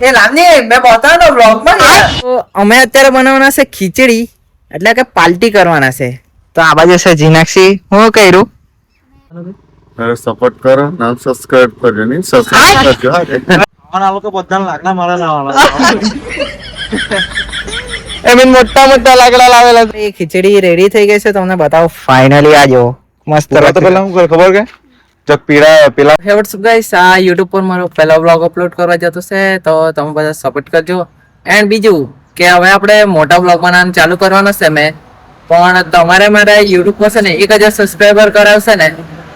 એ રામની મેં બતાવ્યો બ્લોગમાં તો અમે અત્યારે બનાવવાના છે ખીચડી એટલે કે પાર્ટી કરવાના છે તો આ બાજુ છે જીનાક્ષી હું કર્યું અરે સપોર્ટ કરો નામ સબસ્ક્રાઇબ કરજો નહીં સબસ્ક્રાઇબ કરજો હા આ લોકો બધાને લાકડા મારે લાવવાના એ મીન મોટા મોટા લાકડા લાવેલા છે. એ ખીચડી રેડી થઈ ગઈ છે તમને બતાવો ફાઇનલી આ જો મસ્ત તો પેલા હું કરે ખબર કે જગ પીડા પેલા હે વોટ્સઅપ ગાઈસ આ YouTube પર મારો પહેલો વ્લોગ અપલોડ કરવા જતો છે તો તમે બધા સપોર્ટ કરજો એન્ડ બીજું કે હવે આપણે મોટા વ્લોગ બનાવવાનું ચાલુ કરવાનો છે મેં પણ તમારે મારા YouTube પર છે ને 1000 સબસ્ક્રાઇબર કરાવશે ને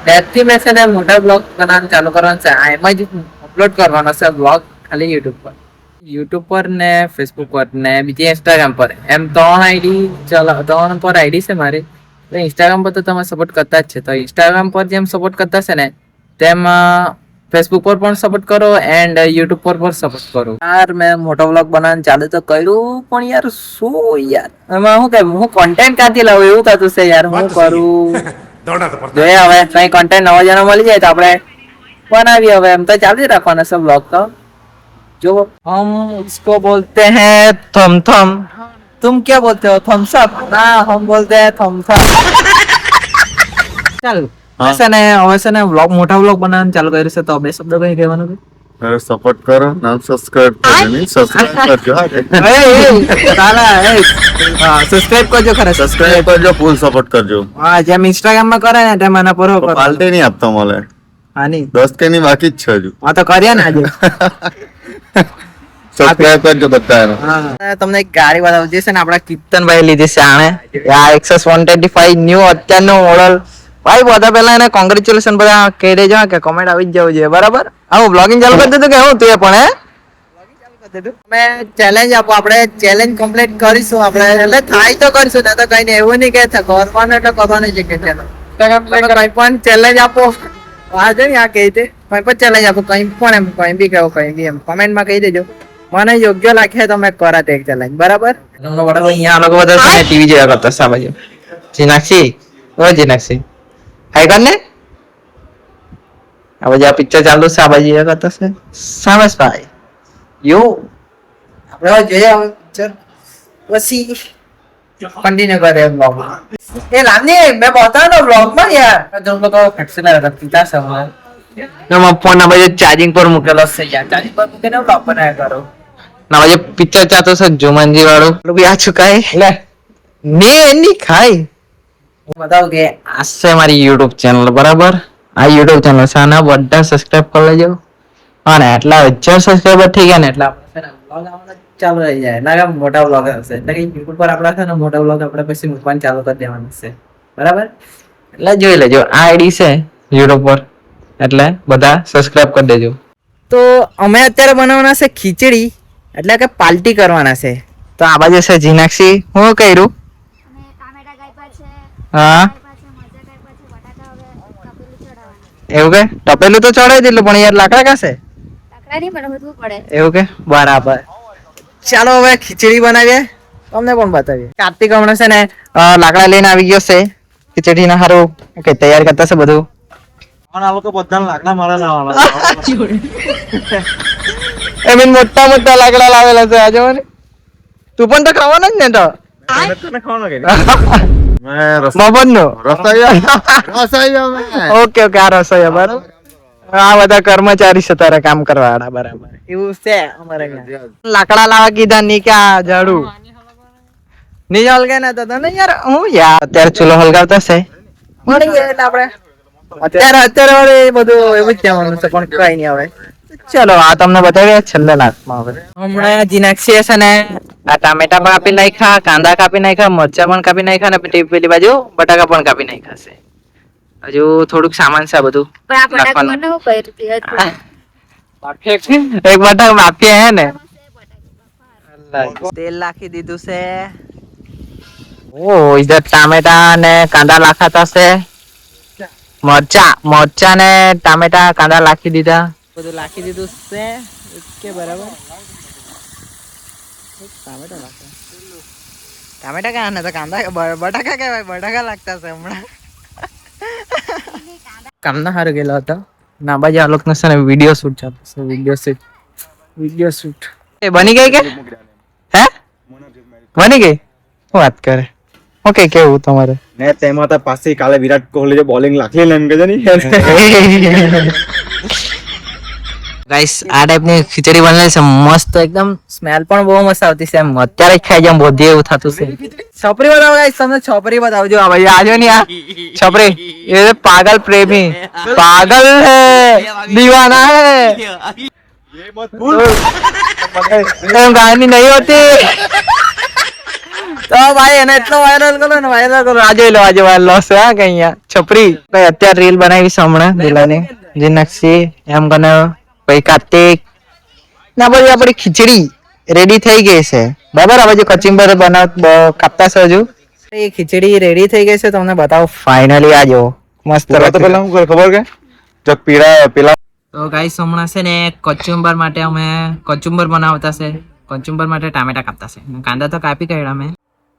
ત્યારથી મેં છે ને મોટા વ્લોગ બનાવવાનું ચાલુ કરવાનું છે એમાં જ અપલોડ કરવાનો છે વ્લોગ ખાલી YouTube પર ને Facebook પર ને બીજી Instagram પર એમ 3 આઈડી છે મારી એટલે ઇન્સ્ટાગ્રામ પર તો તમે સપોર્ટ કરતા જ છે તો ઇન્સ્ટાગ્રામ પર જેમ સપોર્ટ કરતા છે ને તેમ ફેસબુક પર પણ સપોર્ટ કરો એન્ડ યુટ્યુબ પર પણ સપોર્ટ કરો યાર મેં મોટો વ્લોગ બનાવવાનું ચાલુ તો કર્યું પણ યાર શું યાર એમાં હું કોન્ટેન્ટ ક્યાંથી લાવું એવું થતું છે યાર હું કરું જોઈએ હવે કઈ કોન્ટેન્ટ નવો જણો મળી જાય તો આપણે બનાવીએ હવે એમ તો ચાલુ જ રાખવાના છે વ્લોગ તો जो हम इसको बोलते हैं थम थम तुम क्या बोलते हो थम्स अप ना हम बोलते हैं थम्स अप ચાલ હવે છે ને વ્લોગ મોટા વ્લોગ બનાવવાનું ચાલુ કર્યું છે તો બે શબ્દો કઈ કહેવાનું છે અરે સપોર્ટ કરો નામ સબસ્ક્રાઇબ કરજો નહીં સબસ્ક્રાઇબ કરજો હા સબસ્ક્રાઇબ કરજો ખરા સબસ્ક્રાઇબ કરજો ફૂલ સપોર્ટ કરજો હા જેમ ઇન્સ્ટાગ્રામ માં કરે ને તેમ આના પર કરો પાલ્ટે નહીં આપતા મળે હા નહીં 10 કે ની બાકી જ છે હજુ હા તો કર્યા ને આજે સબસ્ક્રાઇબ કરજો બધાને તમને એક ગાડી બતાવું જે છે ને આપડા કીર્તનભાઈ લીધી છે આણે આ એક્સેસ 125 ન્યુ અત્યારનું મોડલ ભાઈ બધા પહેલા એને કોંગ્રેચ્યુલેશન બધા કહી દેજો કે કમેન્ટ આવી જ જવું જોઈએ બરાબર આવું બ્લોગિંગ ચાલુ કરી દીધું કે હું તું પણ અમે ચેલેન્જ આપો આપણે ચેલેન્જ કમ્પ્લીટ કરીશું આપણે એટલે થાય તો કરીશું તો કઈ નહીં એવું નહીં કે કરવાનું એટલે કરવાનું છે કે કઈ પણ ચેલેન્જ આપો આજે ને આ કહી દે કઈ પણ ચેલેન્જ આપો કઈ પણ એમ કઈ બી કહો કઈ બી એમ કમેન્ટમાં કહી દેજો મને યોગ્ય લાગે તો મેં કરા તે ચેલેન્જ બરાબર અહીંયા લોકો બધા ટીવી જોયા કરતા છે આ બાજુ જીનાક્ષી ઓ જીનાક્ષી હાઈ કર ને આ બાજુ આ પિક્ચર ચાલુ છે આ બાજુ જોયા કરતા છે સામસ ભાઈ યો આપણે જોઈએ હવે પિક્ચર પછી કન્ટિન્યુ કરે બ્લોગ એ રામની મેં બતાવ્યો બ્લોગમાં યાર જો લોકો ફેક્સના હતા પિતા સમય નમા ફોન ના બાજુ ચાર્જિંગ પર મૂકેલો છે યાર ચાર્જિંગ પર મૂકીને બ્લોગ બનાવ્યા કરો ના બાજુ પિક્ચર ચાતો છે જોમનજી વાળું લોકો આ ચુકાય લે ને એની ખાઈ બતાવો કે આ છે મારી YouTube ચેનલ બરાબર આ YouTube ચેનલ છે આના બધા સબસ્ક્રાઇબ કરી લેજો અને એટલા 1000 સબસ્ક્રાઇબર થઈ ગયા ને એટલે આપણે બ્લોગ આવવાનો ચાલુ રહી જાય ના કે મોટા બ્લોગ હશે એટલે કે YouTube પર આપણા છે ને મોટા બ્લોગ આપણે પછી મૂકવાનું ચાલુ કરી દેવાનું છે બરાબર એટલે જોઈ લેજો આ આઈડી છે YouTube પર એટલે બધા સબસ્ક્રાઇબ કરી દેજો તો અમે અત્યારે બનાવવાના છે ખીચડી એટલે કે પાર્ટી કરવાના છે તો આ બાજુ છે જીનાક્ષી હું કર્યું હા એવું કે ટપેલું તો ચડાવી દીધું પણ યાર લાકડા કાશે એવું કે બરાબર ચાલો હવે ખીચડી બનાવીએ તમને પણ બતાવીએ કાર્તિક હમણાં છે ને લાકડા લઈને આવી ગયો છે ખીચડી ના હારું કે તૈયાર કરતા છે બધું આ લોકો બધાને લાકડા મારે લાવવાના એ મીન મોટા મોટા લાકડા લાવેલા છે આજે મને તું પણ તો ખાવાનો જ ને તો મફતનો ઓકે ઓકે આ રસોઈયા બરાબર આ બધા કર્મચારી છે તારે કામ કરવા વાળા બરાબર એવું છે અમારે લાકડા લાવવા કીધા ની કે આ ઝાડુ ની હલગાય ને તો તને યાર હું યાર અત્યારે ચૂલો હલગાવતા છે મળી ગયા એટલે આપણે અત્યારે વાળે બધું એવું જ કહેવાનું છે પણ કઈ નહીં હવે ચલો આ તમને બતાવીએ છેલ્લે લાસ્ટમાં હવે હમણાં જીનાક્ષી છે ને આ ટામેટા પણ કાપી નાખ્યા કાંદા કાપી નાખ્યા મરચા પણ કાપી નાખ્યા ને પેલી બાજુ બટાકા પણ કાપી નાખ્યા છે હજુ થોડુંક સામાન છે બધું એક બટાકા બાફીએ હે ને તેલ નાખી દીધું છે ઓ ઇધર ટામેટા ને કાંદા લાખાતા છે મરચા ને ટામેટા કાંદા લાખી દીધા બધું લાખી દીધું છે ઓકે બરાબર ટામેટા ક્યાં ને તો કાંદા બટાકા કહેવાય બટાકા લાગતા છે હમણાં કામના હારું ગયેલો હતો ના બાજુ આ લોકો છે ને વિડીયો શૂટ ચાલતો છે વિડીયો શૂટ વિડિયો શૂટ એ બની ગઈ કે હે બની ગઈ શું વાત કરે ઓકે કેવું તમારે ને તેમાં તો પાછી કાલે વિરાટ કોહલી જે બોલિંગ લાખલી ને એમ કે છે ગાઈસ આ ટાઈપની ખીચડી બનેલી છે મસ્ત એકદમ સ્મેલ પણ બહુ મસ્ત આવતી છે એમ અત્યારે જ ખાઈ જામ બોધી એવું થતું છે છોપરી બતાવો ગાઈસ તમને છોપરી બતાવજો આ ભાઈ આજો ની આ છોપરી એ પાગલ પ્રેમી પાગલ હે દીવાના હે એમ ગાયની નહીં હોતી તો ભાઈ એને એટલો વાયરલ કરો આજે લો આજે વાયરલ છે હા કે અહીંયા છોપરી કઈ અત્યારે રીલ બનાવી છે હમણાં દિલાની જે નક્ષી એમ કને પછી કાર્તિક ના બધી આપણી ખીચડી રેડી થઈ ગઈ છે બરાબર હવે જો કચિંબર કાપતા છે હજુ એ ખીચડી રેડી થઈ ગઈ છે તમને બતાવો ફાઇનલી આ જો મસ્ત તો પેલા હું ખબર કે ચક પીડા પેલા તો ગાઈસ હમણાં છે ને કચુંબર માટે અમે કચુંબર બનાવતા છે કચુંબર માટે ટામેટા કાપતા છે કાંદા તો કાપી કાઢ્યા અમે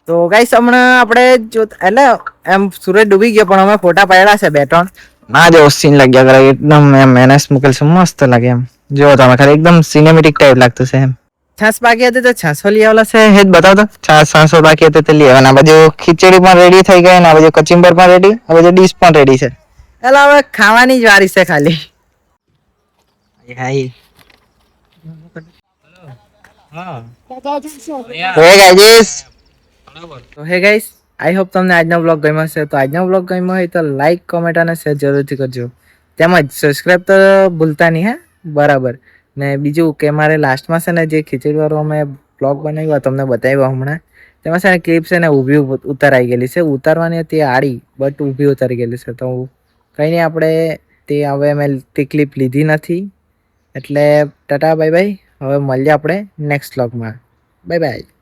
તો ગાઈસ હમણાં આપણે જો એટલે એમ સૂરજ ડૂબી ગયો પણ અમે ફોટા પાડ્યા છે 2-3 ના જો સીન લાગ્યા કરે એકદમ એમ મેનેસ મૂકેલ છે મસ્ત લાગે એમ જો તમે ખાલી એકદમ સિનેમેટિક ટાઈપ લાગતું છે એમ છાસ બાકી હતી તો છાસો લઈ આવેલા છે હેત બતાવ તો છાસો બાકી હતી તે લઈ આવવાના બાજુ ખીચડી પણ રેડી થઈ ગઈ ને આ બાજુ કચુંબર પણ રેડી આ બાજુ ડીશ પણ રેડી છે એટલે હવે ખાવાની જ વારી છે ખાલી હાય હે ગાઈસ તો હે ગાઈસ આઈ હોપ તમને આજનો વ્લોગ ગમ્યો હશે તો આજનો વ્લોગ ગમ્યો હોય તો લાઈક કોમેન્ટ અને શેર જરૂરથી કરજો તેમજ સબસ્ક્રાઇબ તો ભૂલતા નહીં હે બરાબર ને બીજું કે મારે લાસ્ટમાં છે ને જે ખીચડી વાળો અમે વ્લોગ બનાવ્યો તમને બતાવ્યો હમણાં તેમાં છે ને ક્લિપ છે ને ઊભી ઉતારાઈ ગયેલી છે ઉતારવાની હતી આડી બટ ઊભી ઉતારી ગયેલી છે તો કંઈ નહીં આપણે તે હવે મેં તે ક્લિપ લીધી નથી એટલે ટાટા બાય બાય હવે મળીએ આપણે નેક્સ્ટ વ્લોગમાં બાય બાય